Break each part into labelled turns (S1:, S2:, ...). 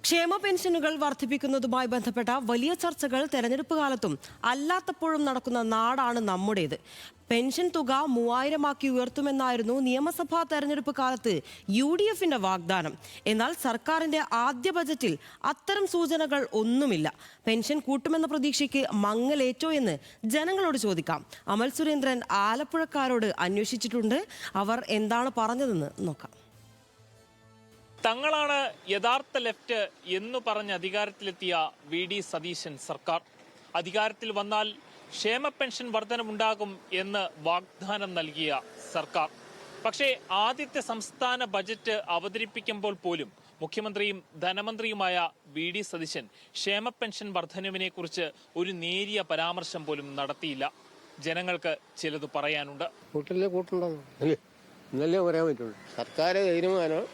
S1: ക്ഷേമ പെൻഷനുകൾ വർദ്ധിപ്പിക്കുന്നതുമായി ബന്ധപ്പെട്ട വലിയ ചർച്ചകൾ തെരഞ്ഞെടുപ്പ് കാലത്തും അല്ലാത്തപ്പോഴും നടക്കുന്ന നാടാണ് നമ്മുടേത്. പെൻഷൻ തുക 3000 ഉയർത്തുമെന്നായിരുന്നു നിയമസഭാ തെരഞ്ഞെടുപ്പ് കാലത്ത് UDFന്റെ വാഗ്ദാനം. എന്നാൽ സർക്കാരിന്റെ ആദ്യ ബജറ്റിൽ അത്തരം സൂചനകൾ ഒന്നുമില്ല. പെൻഷൻ കൂട്ടുമെന്ന പ്രതീക്ഷയ്ക്ക് മങ്ങലേറ്റോ എന്ന് ജനങ്ങളോട് ചോദിക്കാം. അമൽ സുരേന്ദ്രൻ ആലപ്പുഴക്കാരോട് അന്വേഷിച്ചിട്ടുണ്ട്. അവർ എന്താണ് പറഞ്ഞതെന്ന് നോക്കാം.
S2: തങ്ങളാണ് യഥാർത്ഥ ലെഫ്റ്റ് എന്നു പറഞ്ഞ് അധികാരത്തിലെത്തിയ VD സതീശൻ സർക്കാർ. അധികാരത്തിൽ വന്നാൽ ക്ഷേമ പെൻഷൻ വർധനമുണ്ടാകും എന്ന് വാഗ്ദാനം നൽകിയ സർക്കാർ. പക്ഷേ ആദ്യത്തെ സംസ്ഥാന ബജറ്റ് അവതരിപ്പിക്കുമ്പോൾ പോലും മുഖ്യമന്ത്രിയും ധനമന്ത്രിയുമായ VD സതീശൻ ക്ഷേമ പെൻഷൻ വർധനവിനെ കുറിച്ച് ഒരു നേരിയ പരാമർശം പോലും നടത്തിയില്ല. ജനങ്ങൾക്ക് ചിലത് പറയാനുണ്ട്.
S3: ഇന്നല്ലേ പറയാൻ പറ്റുള്ളൂ. സർക്കാർ തീരുമാനം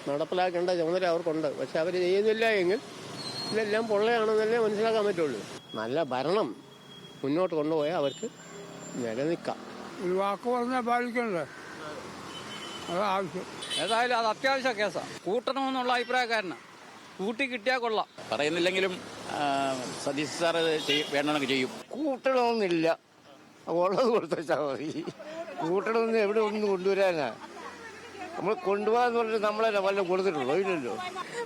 S3: നടപ്പിലാക്കേണ്ട ചുമതല അവർക്കുണ്ട്. പക്ഷെ അവർ ചെയ്യുന്നില്ല എങ്കിൽ ഇതെല്ലാം പൊള്ളയാണെന്നല്ലേ മനസ്സിലാക്കാൻ പറ്റുള്ളൂ. നല്ല ഭരണം മുന്നോട്ട് കൊണ്ടുപോയാൽ അവർക്ക് നിലനിൽക്കാം.
S4: ഒരു വാക്ക് പറഞ്ഞാൽ പാലിക്കണ്ടേ, അതാവശ്യം.
S5: ഏതായാലും അത് അത്യാവശ്യ കേസാണ്. കൂട്ടണമെന്നുള്ള അഭിപ്രായക്കാരനാണ്. കൂട്ടി കിട്ടിയാൽ കൊള്ളാം.
S6: പറയുന്നില്ലെങ്കിലും സതീഷ് സാർ വേണമെന്നൊക്കെ ചെയ്യും.
S3: കൂട്ടണമെന്നില്ല, ഉള്ളത് കൊടുത്താൽ മതി. കൂട്ടണമെന്ന് എവിടെ ഒന്നും കൊണ്ടുവരാനാ? നമ്മൾ കൊണ്ടുപോകാന്ന് പറഞ്ഞിട്ട് നമ്മളെ വല്ലതും കൊടുത്തിട്ടുള്ളൂ? ഇല്ലല്ലോ.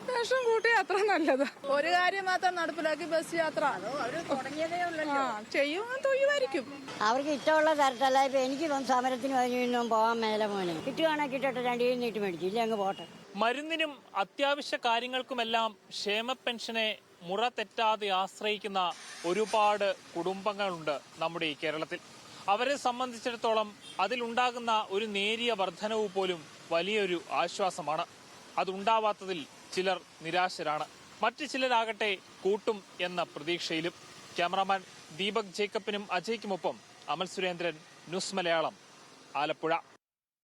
S7: പെൻഷൻ കൂട്ടി അത്ര നല്ലത്. ഒരു കാര്യം മാത്രം നടപ്പിലാക്കി ബസ് യാത്ര ചെയ്യുമായിരിക്കും.
S8: അവർക്ക് ഇഷ്ടമുള്ള തരത്തല്ല. ഇപ്പൊ എനിക്ക് സമരത്തിന് കഴിഞ്ഞൊന്നും പോകാൻ മേലെ മോനെ. കിട്ടുവാണെങ്കിൽ കിട്ടട്ടെ, 2 നീട്ടി മേടിച്ചു, ഇല്ല അങ്ങ് പോട്ടെ.
S2: മരുന്നിനും അത്യാവശ്യ കാര്യങ്ങൾക്കുമെല്ലാം ക്ഷേമ പെൻഷനെ മുറ തെറ്റാതെ ആശ്രയിക്കുന്ന ഒരുപാട് കുടുംബങ്ങളുണ്ട് നമ്മുടെ ഈ കേരളത്തിൽ. അവരെ സംബന്ധിച്ചിടത്തോളം അതിലുണ്ടാകുന്ന ഒരു നേരിയ വർധനവ് പോലും വലിയൊരു ആശ്വാസമാണ്. അതുണ്ടാവാത്തതിൽ ചിലർ നിരാശരാണ്. മറ്റു ചിലരാകട്ടെ കൂട്ടും എന്ന പ്രതീക്ഷയിലും. ക്യാമറാമാൻ ദീപക് ജേക്കബിനും അജയ്ക്കുമൊപ്പം അമൽ സുരേന്ദ്രൻ, ന്യൂസ് മലയാളം, ആലപ്പുഴ.